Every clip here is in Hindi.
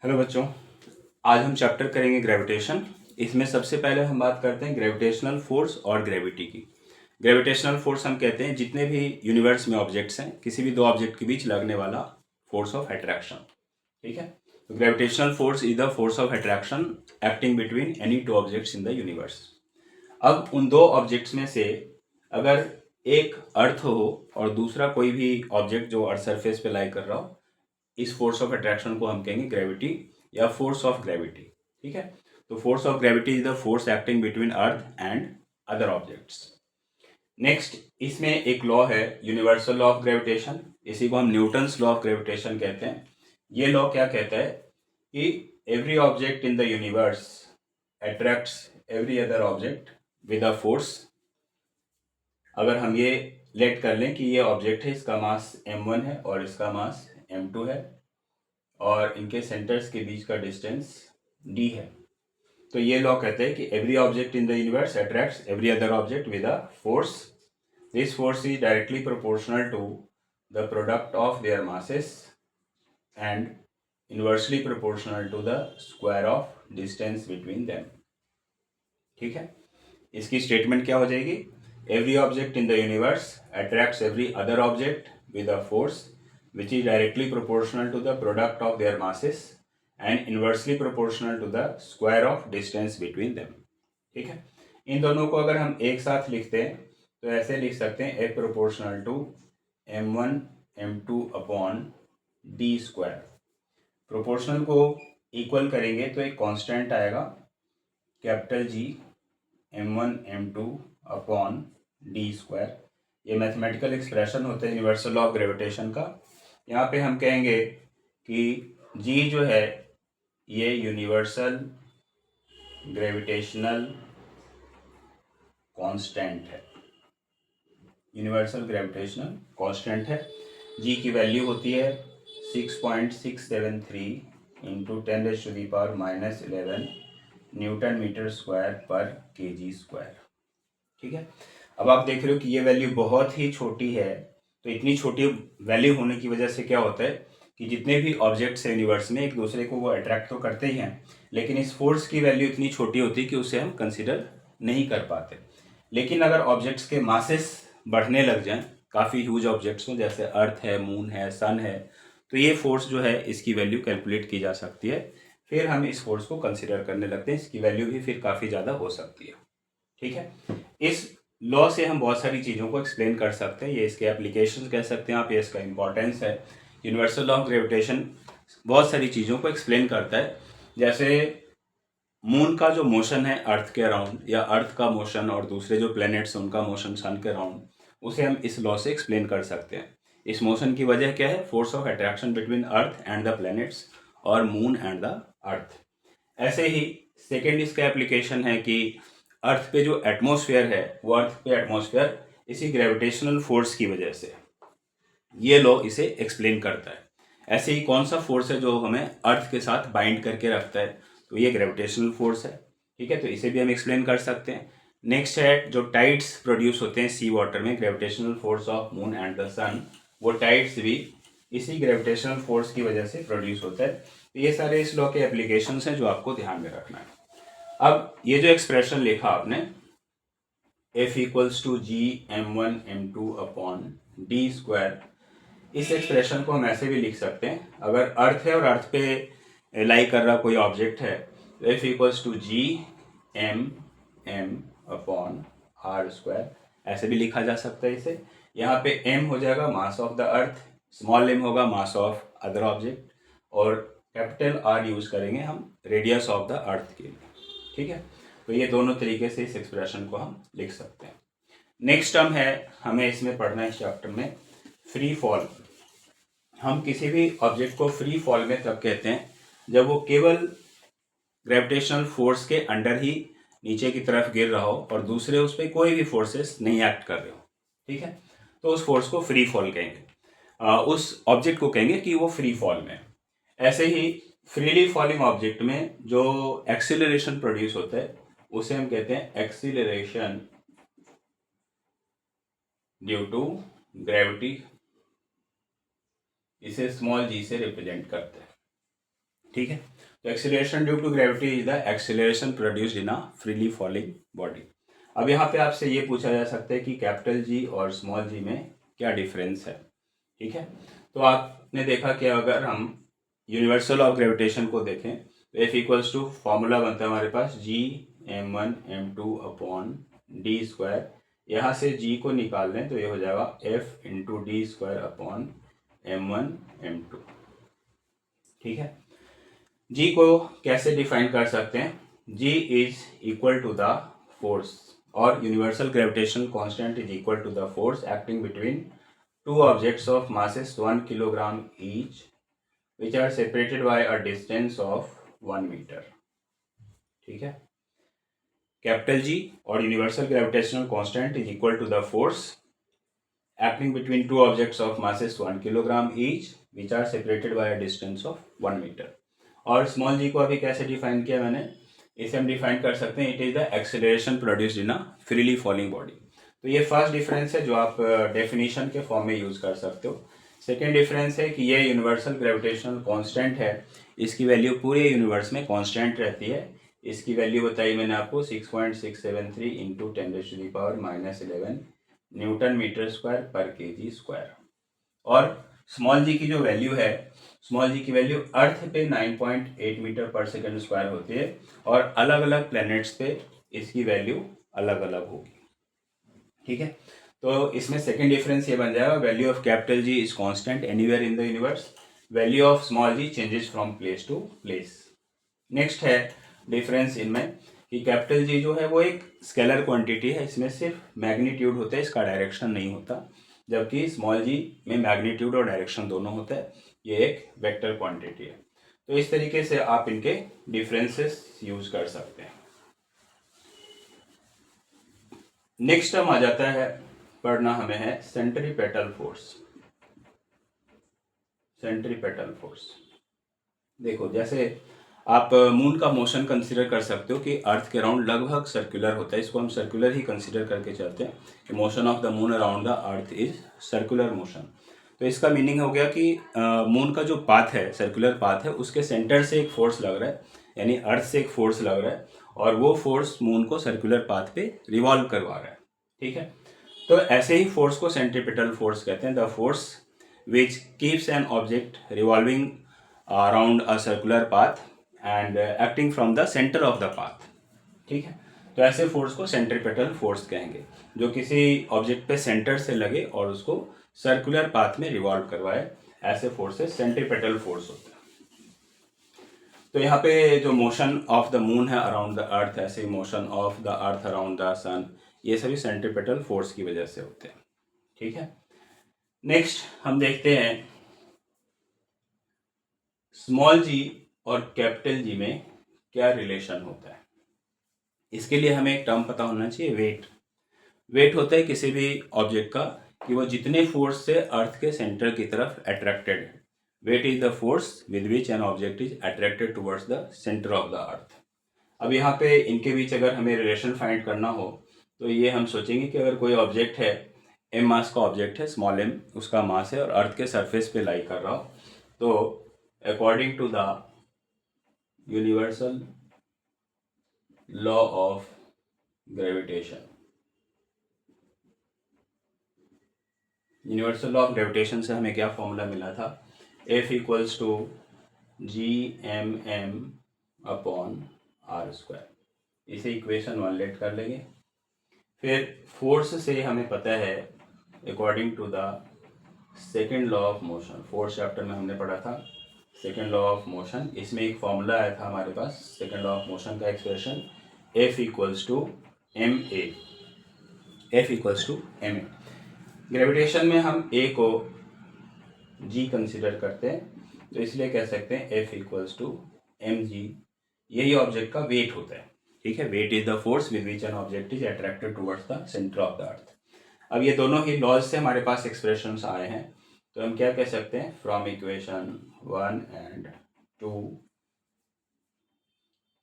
हेलो बच्चों, आज हम चैप्टर करेंगे ग्रेविटेशन। इसमें सबसे पहले हम बात करते हैं ग्रेविटेशनल फोर्स और ग्रेविटी की। ग्रेविटेशनल फोर्स हम कहते हैं जितने भी यूनिवर्स में ऑब्जेक्ट्स हैं, किसी भी दो ऑब्जेक्ट के बीच लगने वाला फोर्स ऑफ अट्रैक्शन। ठीक है, तो gravitational force is the force of attraction acting between any two objects in the universe. अब उन दो ऑब्जेक्ट्स में से अगर एक अर्थ हो और दूसरा कोई भी ऑब्जेक्ट जो अर्थ सरफेस पे लाई कर रहा हो, इस फोर्स ऑफ अट्रैक्शन को हम कहेंगे ग्रेविटी या फोर्स ऑफ ग्रेविटी। ठीक है, तो force of gravity is the force acting between earth and other objects. Next, इसमें एक लॉ है यूनिवर्सल लॉ ऑफ ग्रेविटेशन, इसी को हम न्यूटन्स लॉ ऑफ ग्रेविटेशन कहते हैं। ये लॉ क्या कहता है कि every object in the universe attracts every other object with a force. अगर हम ये लेट कर लें कि ये ऑब्जेक्ट है, इसका मास m1 है और इसका मास m2 है और इनके सेंटर्स के बीच का डिस्टेंस d है, तो ये लॉ कहते हैं कि every object in the universe attracts every other object with a force. This force is directly proportional to the product of their masses and inversely proportional to the square of distance between them. ठीक है, इसकी स्टेटमेंट क्या हो जाएगी? Every object in the universe attracts every other object with a force which is directly proportional to the product of their masses and inversely proportional to the square of distance between them। ठीक है, इन दोनों को अगर हम एक साथ लिखते हैं तो ऐसे लिख सकते हैं F proportional to m1 m2 upon D square. Proportional को इक्वल करेंगे तो एक कांस्टेंट आएगा capital G m1 m2 upon D square. ये मैथमेटिकल एक्सप्रेशन होता है यूनिवर्सल लॉ ऑफ ग्रेविटेशन का। यहाँ पे हम कहेंगे कि G जो है ये यूनिवर्सल ग्रेविटेशनल कांस्टेंट है, यूनिवर्सल ग्रेविटेशनल कांस्टेंट है। G की वैल्यू होती है 6.673 इंटू 10⁻⁻11 न्यूटन मीटर स्क्वायर पर kg स्क्वायर। ठीक है, अब आप देख रहे हो कि ये वैल्यू बहुत ही छोटी है। तो इतनी छोटी वैल्यू होने की वजह से क्या होता है कि जितने भी ऑब्जेक्ट्स हैं यूनिवर्स में एक दूसरे को वो अट्रैक्ट तो करते ही हैं, लेकिन इस फोर्स की वैल्यू इतनी छोटी होती है कि उसे हम कंसिडर नहीं कर पाते। लेकिन अगर ऑब्जेक्ट्स के मासेस बढ़ने लग जाएं, काफ़ी ह्यूज ऑब्जेक्ट्स में जैसे अर्थ है, मून है, सन है, तो ये फोर्स जो है इसकी वैल्यू कैलकुलेट की जा सकती है। फिर हम इस फोर्स को कंसिडर करने लगते हैं, इसकी वैल्यू भी फिर काफ़ी ज़्यादा हो सकती है। ठीक है, इस लॉ से हम बहुत सारी चीज़ों को एक्सप्लेन कर सकते हैं, ये इसके एप्लीकेशन कह सकते हैं आप, ये इसका इंपॉर्टेंस है। यूनिवर्सल लॉ ऑफ ग्रेविटेशन बहुत सारी चीज़ों को एक्सप्लेन करता है, जैसे मून का जो मोशन है अर्थ के अराउंड, या अर्थ का मोशन और दूसरे जो प्लैनेट्स उनका मोशन सन के अराउंड, उसे हम इस लॉ से एक्सप्लेन कर सकते हैं। इस मोशन की वजह क्या है? Force of attraction between earth and the planets और मून एंड द अर्थ। ऐसे ही सेकेंड इसका एप्लीकेशन है कि अर्थ पे जो एटमॉस्फेयर है, वो अर्थ पे एटमॉस्फेयर इसी ग्रेविटेशनल फोर्स की वजह से, ये लॉ इसे एक्सप्लेन करता है। ऐसे ही कौन सा फोर्स है जो हमें अर्थ के साथ बाइंड करके रखता है? तो ये ग्रेविटेशनल फोर्स है। ठीक है, तो इसे भी हम एक्सप्लेन कर सकते हैं। नेक्स्ट है जो टाइड्स प्रोड्यूस होते हैं सी वाटर में, gravitational force of moon and the sun, वो टाइड्स भी इसी ग्रेविटेशनल फोर्स की वजह से प्रोड्यूस होता है। तो ये सारे इस लॉ के एप्लीकेशंस हैं जो आपको ध्यान में रखना है। अब ये जो एक्सप्रेशन लिखा आपने F equals to G m1 m2 upon D square, इस एक्सप्रेशन को हम ऐसे भी लिख सकते हैं, अगर अर्थ है और अर्थ पे लाई कर रहा कोई ऑब्जेक्ट है तो F equals to G M M upon R square, ऐसे भी लिखा जा सकता है इसे। यहाँ पे m हो जाएगा mass of the earth, small m होगा मास ऑफ अदर ऑब्जेक्ट, और कैपिटल R यूज करेंगे हम रेडियस ऑफ द अर्थ के लिए। ठीक है, तो ये दोनों तरीके से इस एक्सप्रेशन को हम लिख सकते हैं। नेक्स्ट टर्म है, हमें इसमें पढ़ना है इस चैप्टर में, फ्री फॉल। हम किसी भी ऑब्जेक्ट को फ्री फॉल में तब कहते हैं जब वो केवल ग्रेविटेशनल फोर्स के अंडर ही नीचे की तरफ गिर रहा हो और दूसरे उस पर कोई भी फोर्सेस नहीं एक्ट कर रहे हो। ठीक है, तो उस फोर्स को फ्री फॉल कहेंगे, उस ऑब्जेक्ट को कहेंगे कि वो फ्री फॉल में। ऐसे ही फ्रीली फॉलिंग ऑब्जेक्ट में जो एक्सीलरेशन प्रोड्यूस होता है उसे हम कहते हैं एक्सीलरेशन ड्यू टू ग्रेविटी, इसे स्मॉल g से रिप्रेजेंट करते हैं। ठीक है, तो acceleration due to gravity is the acceleration produced in a freely falling body. अब यहाँ पे आपसे ये पूछा जा सकता है कि कैपिटल जी और स्मॉल जी में क्या डिफरेंस है। ठीक है, तो आपने देखा कि अगर हम यूनिवर्सल ऑफ ग्रेविटेशन को देखें तो एफ इक्वल्स टू फॉर्मूला बनता है हमारे पास G m1 m2 upon d²। यहाँ से g को निकाल लें तो ये हो जाएगा f into d² upon m1 m2। ठीक है, g को कैसे डिफाइन कर सकते हैं, g is equal to the force और universal gravitational constant is equal to the force acting between two objects of masses 1 kilogram each which are separated by a distance of 1 meter। ठीक है, कैपिटल जी और universal gravitational constant is equal to the force acting between two objects of masses 1 kilogram each which are separated by a distance of 1 meter। और स्मॉल जी को अभी कैसे डिफाइन किया मैंने, इसे हम डिफाइन कर सकते हैं it is the acceleration produced in a freely falling body. तो ये फर्स्ट डिफरेंस है जो आप डेफिनेशन के फॉर्म में यूज कर सकते हो। सेकेंड डिफरेंस है कि ये यूनिवर्सल ग्रेविटेशनल कांस्टेंट है, इसकी वैल्यू पूरे यूनिवर्स में कांस्टेंट रहती है। इसकी वैल्यू बताई मैंने आपको 6.673 इंटू 10⁻⁻11 न्यूटन मीटर स्क्वायर पर केजी स्क्वायर। और स्मॉल जी की जो वैल्यू है, स्मॉल जी की वैल्यू अर्थ पे 9.8 मीटर पर सेकेंड स्क्वायर होती है और अलग अलग प्लैनेट्स पे इसकी वैल्यू अलग अलग होगी। ठीक है, तो इसमें सेकेंड डिफरेंस ये बन जाएगा value of capital G is constant anywhere in the universe, value of small G changes from place to place. Next है डिफरेंस इनमें कि कैपिटल जी जो है वो एक स्केलर क्वांटिटी है, इसमें सिर्फ मैग्नीट्यूड होता है, इसका डायरेक्शन नहीं होता, जबकि स्मॉल जी में मैग्नीट्यूड और डायरेक्शन दोनों होता है, ये एक वेक्टर क्वांटिटी है। तो इस तरीके से आप इनके डिफरेंसेस यूज कर सकते हैं। नेक्स्ट हम आ जाता है पढ़ना हमें है सेंट्रीपेटल फोर्स। सेंट्रीपेटल फोर्स देखो, जैसे आप मून का मोशन कंसीडर कर सकते हो कि अर्थ के अराउंड लगभग सर्कुलर होता है, इसको हम सर्कुलर ही कंसीडर करके चलते हैं कि motion of the moon around the earth is circular motion. तो इसका मीनिंग हो गया कि मून का जो पाथ है, सर्कुलर पाथ है, उसके सेंटर से एक फोर्स लग रहा है, यानी अर्थ से एक फोर्स लग रहा है और वो फोर्स मून को सर्कुलर पाथ पे रिवॉल्व करवा रहा है। ठीक है, तो ऐसे ही फोर्स को सेंट्रीपिटल फोर्स कहते हैं, the force which keeps an object revolving around a circular path and acting from the centre of the path. ठीक है, तो ऐसे फोर्स को सेंट्रीपिटल फोर्स कहेंगे जो किसी ऑब्जेक्ट पे सेंटर से लगे और उसको सर्कुलर पाथ में रिवॉल्व करवाए, ऐसे फोर्सेस सेंट्रीपिटल फोर्स होते हैं। तो यहाँ पे जो मोशन ऑफ द मून है अराउंड द अर्थ, ऐसे motion of the earth around the sun, ये सभी सेंट्रीपिटल फोर्स की वजह से होते हैं। ठीक है, नेक्स्ट हम देखते हैं स्मॉल जी और कैपिटल जी में क्या रिलेशन होता है। इसके लिए हमें एक टर्म पता होना चाहिए, वेट। वेट होता है किसी भी ऑब्जेक्ट का कि वो जितने फोर्स से अर्थ के सेंटर की तरफ अट्रैक्टेड है। Weight is the force with which an object is attracted towards the centre of the earth. अब यहाँ पे इनके बीच अगर हमें रिलेशन फाइंड करना हो तो ये हम सोचेंगे कि अगर कोई ऑब्जेक्ट है, एम मास का ऑब्जेक्ट है, स्मॉल एम उसका मास है और अर्थ के सरफेस पे लाई कर रहा हो, तो according to the universal law of gravitation, universal law of gravitation से हमें क्या फॉर्मूला मिला था, F equals to Gmm upon R square. इसे इक्वेशन 1 लेट कर लेंगे। फिर फोर्स से हमें पता है according to the second law of motion, fourth chapter में हमने पढ़ा था सेकेंड लॉ ऑफ मोशन, इसमें एक फॉर्मूला आया था हमारे पास सेकेंड लॉ ऑफ मोशन का expression F equals to ma। F equals to ma। Gravitation में हम a को g कंसिडर करते हैं, तो इसलिए कह सकते हैं F इक्वल्स टू mg, यही ऑब्जेक्ट का वेट होता है। ठीक है, weight is the force with which an object is attracted towards the centre of the earth. अब ये दोनों ही लॉज से हमारे पास एक्सप्रेशंस आए हैं, तो हम क्या कह सकते हैं, from equation 1 and 2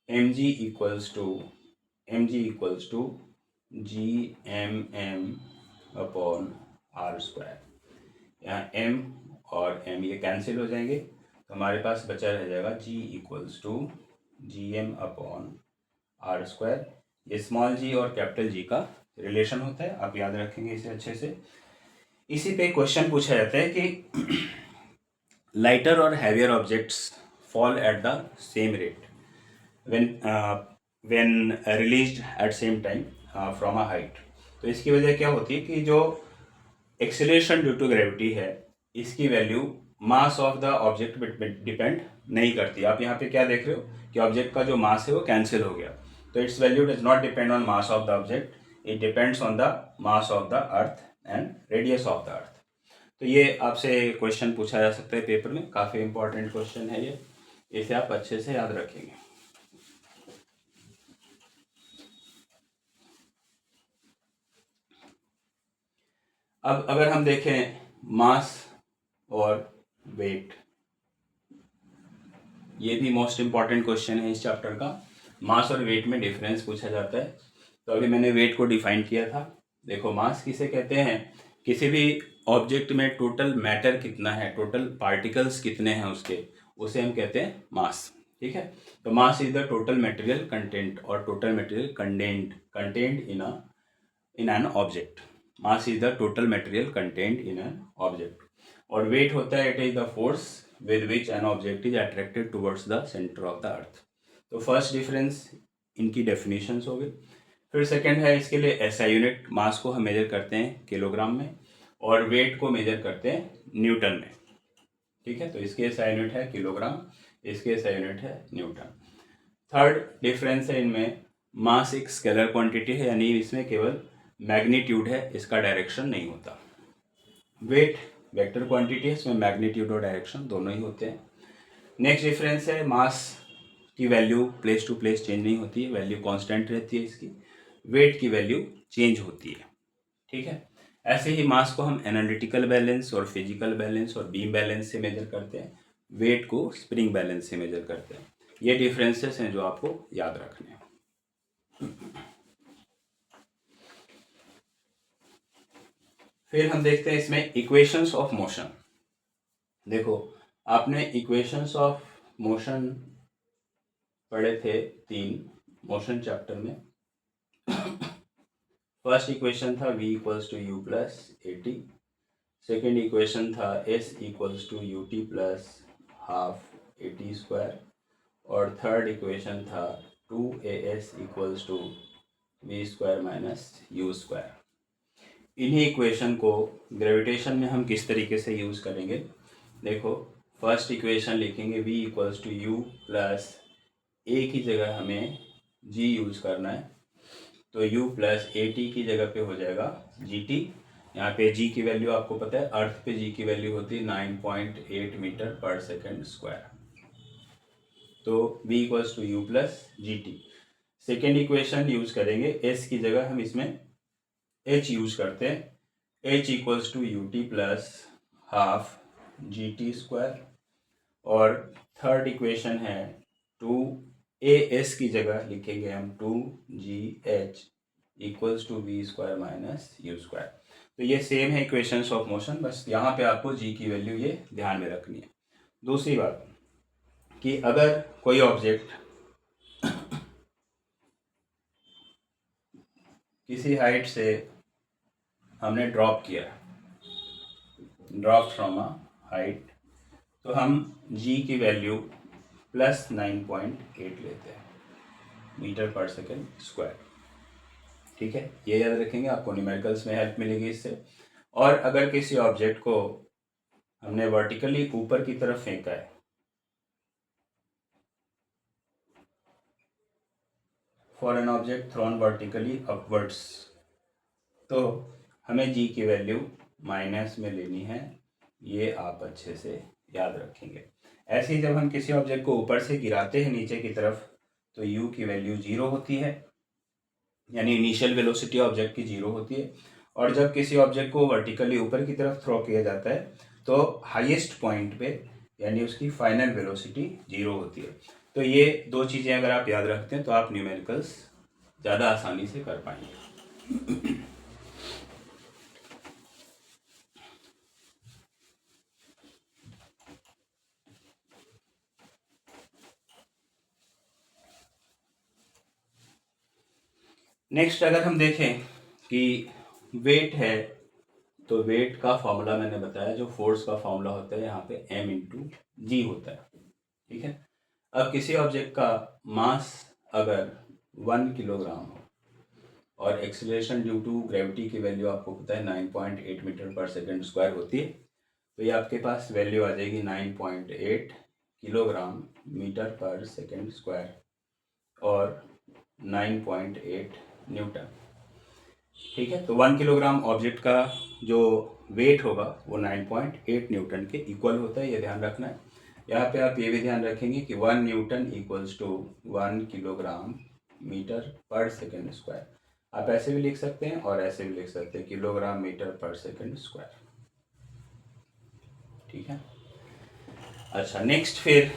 mg equals to Gmm upon R square. यहाँ m और m ये कैंसिल हो जाएंगे, तो हमारे पास बचा रह जाएगा g equals to G M upon R square. ये स्मॉल जी और कैपिटल जी का रिलेशन होता है, आप याद रखेंगे इसे अच्छे से। इसी पे क्वेश्चन पूछा जाता है कि लाइटर और heavier objects fall at the same rate when released at same time from a height. तो इसकी वजह क्या होती है कि जो एक्सेलरेशन ड्यू टू ग्रेविटी है, इसकी value mass of the object depend नहीं करती। आप यहाँ पे क्या देख रहे हो कि ऑब्जेक्ट का जो मास है वो कैंसिल हो गया, तो it's value does not depend on mass of the object, it depends on the mass of the earth and radius of the earth. तो ये आपसे क्वेश्चन पूछा जा सकता है पेपर में, काफ़ी इंपॉर्टेंट क्वेश्चन है ये, इसे आप अच्छे से याद रखेंगे। अब अगर हम देखें मास और वेट, ये भी मोस्ट इंपॉर्टेंट क्वेश्चन है इस चैप्टर का। मास और वेट में डिफरेंस पूछा जाता है। तो अभी मैंने वेट को डिफाइन किया था। देखो मास किसे कहते हैं, किसी भी ऑब्जेक्ट में टोटल मैटर कितना है, टोटल पार्टिकल्स कितने हैं उसके, उसे हम कहते हैं मास। ठीक है, तो mass is the total material content और total material content in an object. Mass is the total material content in an object. और वेट होता है it is the force with which an object is attracted towards the centre of the earth. तो फर्स्ट डिफरेंस इनकी डेफिनेशंस हो गई। फिर सेकंड है इसके लिए एसआई यूनिट, मास को हम मेजर करते हैं किलोग्राम में और वेट को मेजर करते हैं न्यूटन में। ठीक है, तो इसके एसआई यूनिट है किलोग्राम, इसके एसआई यूनिट है न्यूटन। थर्ड डिफरेंस है इनमें, मास एक स्केलर क्वांटिटी है, यानी इसमें केवल मैग्नीट्यूड है, इसका डायरेक्शन नहीं होता। वेट वेक्टर क्वांटिटी है, इसमें मैग्नीट्यूड और डायरेक्शन दोनों ही होते हैं। नेक्स्ट डिफरेंस है मास की value place to place change नहीं होती है, वैल्यू कांस्टेंट रहती है इसकी। वेट की वैल्यू चेंज होती है। ठीक है, ऐसे ही मास को हम एनालिटिकल बैलेंस और फिजिकल बैलेंस और बीम बैलेंस से मेजर करते हैं, वेट को स्प्रिंग बैलेंस से मेजर करते हैं। ये डिफरेंसेस हैं जो आपको याद रखने हैं। फिर हम देखते हैं इसमें इक्वेशंस ऑफ मोशन। देखो आपने इक्वेशंस ऑफ मोशन पढ़े थे 3 मोशन चैप्टर में। फर्स्ट इक्वेशन था v equals to you plus a t, second equation था s equals to U T plus half a t square, और थर्ड इक्वेशन था 2as equals to we square minus you square. इन्हीं इक्वेशन को ग्रेविटेशन में हम किस तरीके से यूज़ करेंगे, देखो फर्स्ट इक्वेशन लिखेंगे v equals to you plus a की जगह हमें g यूज़ करना है, तो u प्लस ए टी की जगह पे हो जाएगा जी टी। यहाँ पे g की वैल्यू आपको पता है, अर्थ पे g की वैल्यू होती है 9.8 मीटर पर सेकेंड स्क्वायर, तो v equals to you plus G T. Second equation use करेंगे, s की जगह हम इसमें h यूज़ करते हैं, h equals to U T plus half G T square, और थर्ड इक्वेशन है 2as की जगह लिखेंगे हम 2gh equals to we square minus you square. तो ये सेम है इक्वेशंस ऑफ मोशन, बस यहाँ पे आपको g की वैल्यू ये ध्यान में रखनी है। दूसरी बात कि अगर कोई ऑब्जेक्ट किसी हाइट से हमने ड्रॉप किया, ड्रॉप फ्रॉम अ हाइट, तो हम g की वैल्यू प्लस 9.8 लेते हैं मीटर पर सेकेंड स्क्वायर। ठीक है, ये याद रखेंगे, आपको न्यूमेरिकल्स में हेल्प मिलेगी इससे। और अगर किसी ऑब्जेक्ट को हमने वर्टिकली ऊपर की तरफ फेंका है, for an object thrown vertically upwards, तो हमें g की वैल्यू माइनस में लेनी है, ये आप अच्छे से याद रखेंगे। ऐसे ही जब हम किसी ऑब्जेक्ट को ऊपर से गिराते हैं नीचे की तरफ, तो u की वैल्यू 0 होती है, यानी इनिशियल वेलोसिटी ऑब्जेक्ट की 0 होती है। और जब किसी ऑब्जेक्ट को वर्टिकली ऊपर की तरफ थ्रो किया जाता है, तो हाईएस्ट पॉइंट पे यानी उसकी फाइनल वेलोसिटी 0 होती है। तो ये दो चीज़ें अगर आप याद रखते हैं तो आप न्यूमेरिकल्स ज़्यादा आसानी से कर पाएंगे। नेक्स्ट अगर हम देखें कि वेट है, तो वेट का फॉर्मूला मैंने बताया, जो फोर्स का फॉर्मूला होता है यहाँ पे m/g होता है। ठीक है। अब किसी ऑब्जेक्ट का मास अगर 1 किलोग्राम हो और एक्सीलरेशन ड्यू टू ग्रेविटी की वैल्यू आपको पता है 9.8 मीटर पर सेकेंड स्क्वायर होती है, तो ये आपके पास वैल्यू आ जाएगी 9.8 kilogram metre per second square और 9.8 न्यूटन। ठीक है। तो 1 किलोग्राम ऑब्जेक्ट का जो वेट होगा वो 9.8 न्यूटन के इक्वल होता है, ये ध्यान रखना है। यहाँ पे आप ये भी ध्यान रखेंगे कि 1 newton equals to 1 kilogram metre per second square. आप ऐसे भी लिख सकते हैं और ऐसे भी लिख सकते हैं, kilogram metre per second square. ठीक है। अच्छा, नेक्स्ट फिर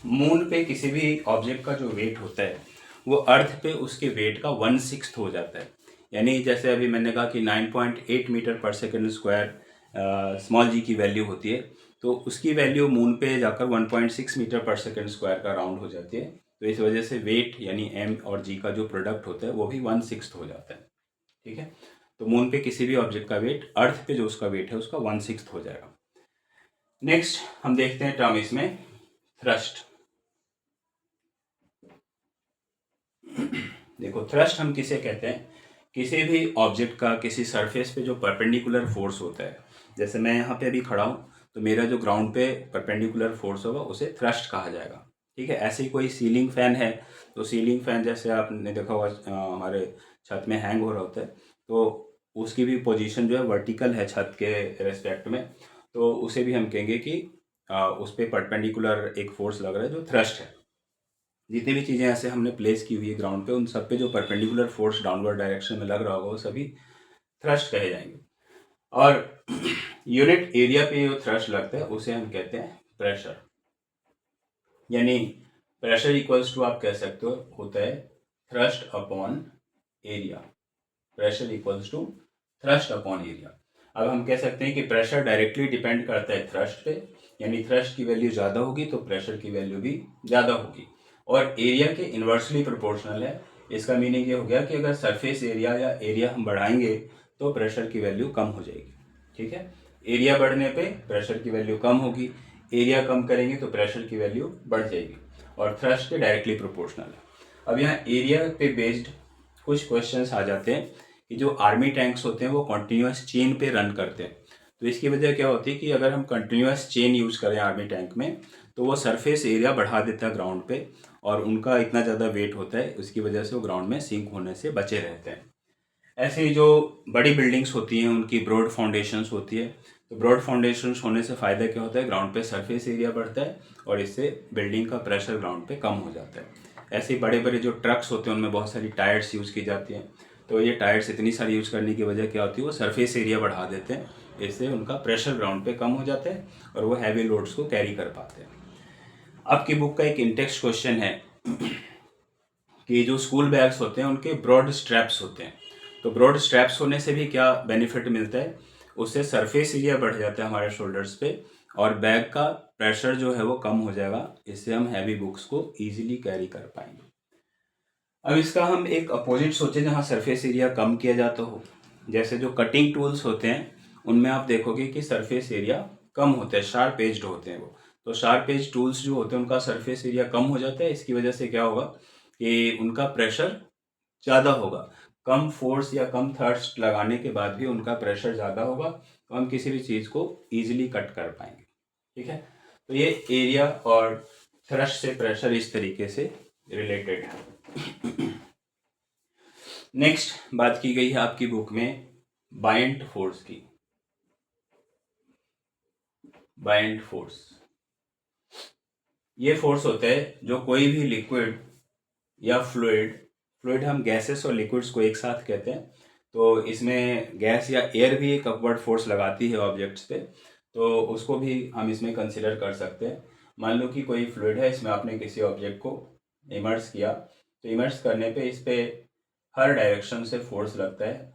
मून पे किसी भी ऑब्जेक्ट का जो वेट होता है वो अर्थ पे उसके वेट का 1/6 हो जाता है। यानी जैसे अभी मैंने कहा कि 9.8 metre per second square small जी की वैल्यू होती है, तो उसकी वैल्यू मून पे जाकर 1.6 मीटर पर सेकेंड स्क्वायर का राउंड हो जाती है। तो इस वजह से वेट यानी एम और जी का जो प्रोडक्ट होता है वो भी 1/6 हो जाता है। ठीक है। तो मून पे किसी भी ऑब्जेक्ट का वेट अर्थ पे जो उसका वेट है उसका 1/6 हो जाएगा। नेक्स्ट हम देखते हैं टर्म इसमें थ्रस्ट। देखो, थ्रस्ट हम किसे कहते हैं? किसी भी ऑब्जेक्ट का किसी सरफेस पे जो परपेंडिकुलर फोर्स होता है, जैसे मैं यहाँ पे अभी खड़ा हूँ तो मेरा जो ग्राउंड पे परपेंडिकुलर फोर्स होगा उसे थ्रस्ट कहा जाएगा। ठीक है। ऐसे ही कोई सीलिंग फैन है, तो सीलिंग फैन जैसे आपने देखा होगा हमारे छत में हैंग हो रहा होता है, तो उसकी भी पोजीशन जो है वर्टिकल है छत के रेस्पेक्ट में, तो उसे भी हम कहेंगे कि उस पर परपेंडिकुलर एक फोर्स लग रहा है जो थ्रस्ट है। जितनी भी चीज़ें ऐसे हमने प्लेस की हुई है ग्राउंड पे, उन सब पे जो परपेंडिकुलर फोर्स डाउनवर्ड डायरेक्शन में लग रहा होगा वो सभी थ्रस्ट कहे जाएंगे। और यूनिट एरिया पे जो थ्रस्ट लगता है उसे हम कहते हैं प्रेशर। यानी प्रेशर इक्वल्स टू आप कह सकते हो होता है thrust upon area. Pressure equals to thrust upon area. अब हम कह सकते हैं कि प्रेशर डायरेक्टली डिपेंड करता है थ्रस्ट पे, यानी थ्रस्ट की वैल्यू ज़्यादा होगी तो प्रेशर की वैल्यू भी ज़्यादा होगी, और एरिया के इन्वर्सली प्रोपोर्शनल है। इसका मीनिंग ये हो गया कि अगर सरफेस एरिया या एरिया हम बढ़ाएंगे तो प्रेशर की वैल्यू कम हो जाएगी। ठीक है। एरिया बढ़ने पे प्रेशर की वैल्यू कम होगी, एरिया कम करेंगे तो प्रेशर की वैल्यू बढ़ जाएगी, और थ्रस्ट के डायरेक्टली प्रोपोर्शनल है। अब यहाँ एरिया पे बेस्ड कुछ क्वेश्चंस आ जाते हैं कि जो आर्मी टैंक्स होते हैं वो कॉन्टिन्यूस चेन पे रन करते हैं, तो इसकी वजह क्या होती है कि अगर हम कंटिन्यूस चेन यूज़ करें आर्मी टैंक में तो वो सरफेस एरिया बढ़ा देता है ग्राउंड पे, और उनका इतना ज़्यादा वेट होता है, उसकी वजह से वो ग्राउंड में सिंक होने से बचे रहते हैं। ऐसे ही जो बड़ी बिल्डिंग्स होती हैं उनकी ब्रॉड फाउंडेशंस होती है, तो ब्रॉड फाउंडेशंस होने से फ़ायदा क्या होता है, ग्राउंड पे सरफेस एरिया बढ़ता है और इससे बिल्डिंग का प्रेशर ग्राउंड पे कम हो जाता है। ऐसे ही बड़े बड़े जो ट्रक्स होते हैं उनमें बहुत सारी टायर्स यूज़ की जाती हैं, तो ये टायर्स इतनी सारी यूज़ करने की वजह क्या होती है, वो सरफेस एरिया बढ़ा देते हैं, इससे उनका प्रेशर ग्राउंड पे कम हो जाता है और वो हैवी लोड्स को कैरी कर पाते हैं। आपकी बुक का एक इंटेक्स्ट क्वेश्चन है कि जो स्कूल बैग्स होते हैं उनके ब्रॉड स्ट्रैप्स होते हैं, तो ब्रॉड स्ट्रैप्स होने से भी क्या बेनिफिट मिलता है, उससे सरफेस एरिया बढ़ जाता है हमारे शोल्डर्स पे और बैग का प्रेशर जो है वो कम हो जाएगा, इससे हम हैवी बुक्स को ईजिली कैरी कर पाएंगे। अब इसका हम एक अपोजिट सोचें जहाँ सरफेस एरिया कम किया जाता हो, जैसे जो कटिंग टूल्स होते हैं उनमें आप देखोगे कि सरफेस एरिया कम होता है, शार्प एज्ड होते हैं वो, तो शार्प एज टूल्स जो होते हैं उनका सरफेस एरिया कम हो जाता है। इसकी वजह से क्या होगा कि उनका प्रेशर ज़्यादा होगा, कम फोर्स या कम थ्रस्ट लगाने के बाद भी उनका प्रेशर ज़्यादा होगा, तो हम किसी भी चीज़ को ईजिली कट कर पाएंगे। ठीक है। तो ये एरिया और थ्रस्ट से प्रेशर इस तरीके से रिलेटेड है। नेक्स्ट बात की गई है आपकी बुक में बायंट फोर्स की। बायंट फोर्स ये फोर्स होता है जो कोई भी लिक्विड या फ्लूइड, फ्लूइड हम गैसेस और लिक्विड्स को एक साथ कहते हैं, तो इसमें गैस या एयर भी एक अपवर्ड फोर्स लगाती है ऑब्जेक्ट्स पे, तो उसको भी हम इसमें कंसिडर कर सकते हैं। मान लो कि कोई फ्लूइड है, इसमें आपने किसी ऑब्जेक्ट को इमर्स किया, तो इमर्स करने पे इस पे हर डायरेक्शन से फोर्स लगता है,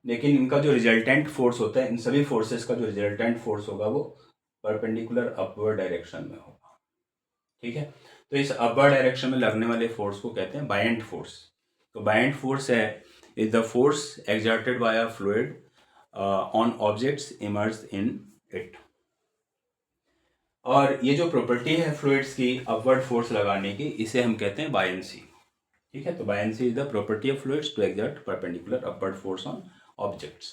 लेकिन इनका जो रिजल्टेंट फोर्स होता है, इन सभी फोर्सेस का जो रिजल्टेंट फोर्स होगा वो परपेंडिकुलर अपवर्ड डायरेक्शन में होगा। ठीक है। तो इस अपवर्ड डायरेक्शन में लगने वाले फोर्स को कहते हैं बायंट फोर्स। तो बाइंड फोर्स है is the force exerted by a fluid on objects emerge in it. और ये जो प्रॉपर्टी है फ्लूइड्स की अपवर्ड फोर्स लगाने की, इसे हम कहते हैं बायंसी। ठीक है, तो buoyancy is the property of fluids to exert perpendicular upward force on objects.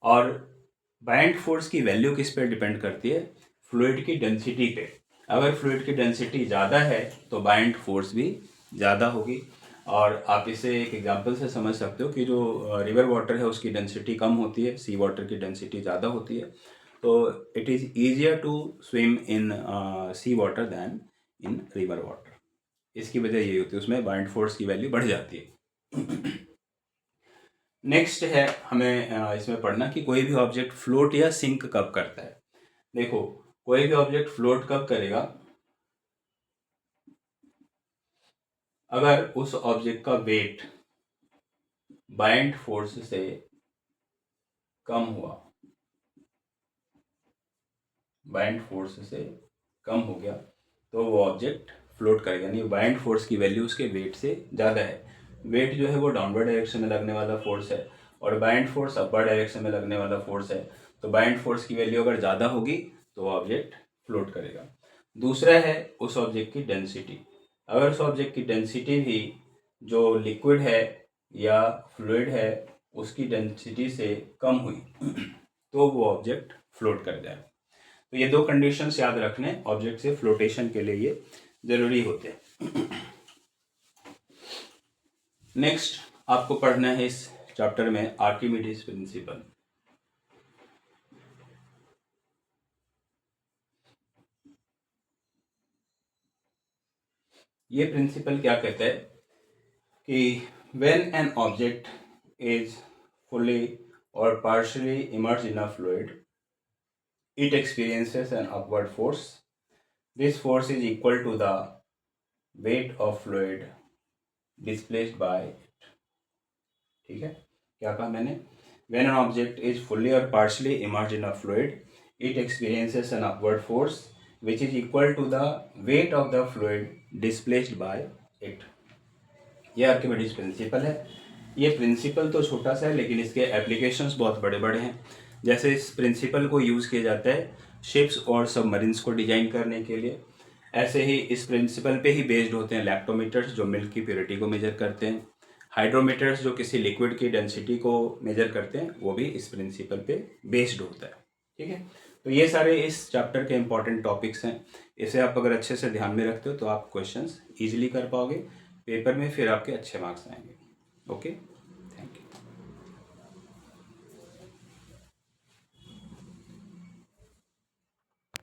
और बाइंड फोर्स की वैल्यू किस पे डिपेंड करती है? फ्लूइड की डेंसिटी पे। अगर फ्लूइड की डेंसिटी ज़्यादा है तो बाइंड फोर्स भी ज़्यादा होगी। और आप इसे एक एग्जांपल से समझ सकते हो कि जो रिवर वाटर है उसकी डेंसिटी कम होती है, सी वाटर की डेंसिटी ज़्यादा होती है, तो it is easier to swim in sea water than in river water. इसकी वजह यही होती है, उसमें बाइंड फोर्स की वैल्यू बढ़ जाती है। नेक्स्ट है हमें इसमें पढ़ना कि कोई भी ऑब्जेक्ट फ्लोट या सिंक कब करता है। देखो, कोई भी ऑब्जेक्ट फ्लोट कब करेगा? अगर उस ऑब्जेक्ट का वेट बाइंड फोर्स से कम हुआ, बाइंड फोर्स से कम हो गया, तो वो ऑब्जेक्ट फ्लोट करेगा। यानी बाइंड फोर्स की वैल्यू उसके वेट से ज़्यादा है। वेट जो है वो डाउनवर्ड डायरेक्शन में लगने वाला फोर्स है और बाइंड फोर्स अपवर्ड डायरेक्शन में लगने वाला फोर्स है। तो बाइंड फोर्स की वैल्यू अगर ज़्यादा होगी तो ऑब्जेक्ट फ्लोट करेगा। दूसरा है उस ऑब्जेक्ट की डेंसिटी। अगर उस ऑब्जेक्ट की डेंसिटी भी जो लिक्विड है या फ्लूइड है उसकी डेंसिटी से कम हुई तो वो ऑब्जेक्ट फ्लोट कर जाए। तो ये दो कंडीशंस याद रखने ऑब्जेक्ट से फ्लोटेशन के लिए ये जरूरी होते हैं। नेक्स्ट आपको पढ़ना है इस चैप्टर में आर्किमिडीज प्रिंसिपल। ये प्रिंसिपल क्या कहता है कि when an object is fully और partially emerge in a fluid it experiences an upward force. This force is equal to the weight of fluid displaced by it. ठीक है, क्या कहा मैंने? When an object is fully or partially immersed in a fluid, it experiences an upward force which is equal to the weight of the fluid displaced by it. ये आर्किमिडीज प्रिंसिपल है। ये प्रिंसिपल तो छोटा सा है लेकिन इसके एप्लीकेशंस बहुत बड़े बड़े हैं। जैसे इस प्रिंसिपल को यूज़ किया जाता है शिप्स और सबमरीन्स को डिजाइन करने के लिए, ऐसे ही इस प्रिंसिपल पे ही बेस्ड होते हैं लैक्टोमीटर्स जो मिल्क की प्योरिटी को मेजर करते हैं, हाइड्रोमीटर्स जो किसी लिक्विड की डेंसिटी को मेजर करते हैं, वो भी इस प्रिंसिपल पे बेस्ड होता है। ठीक है, तो ये सारे इस चैप्टर के इंपॉर्टेंट टॉपिक्स हैं। इसे आप अगर अच्छे से ध्यान में रखते हो तो आप क्वेश्चंस ईजिली कर पाओगे पेपर में, फिर आपके अच्छे मार्क्स आएंगे। ओके।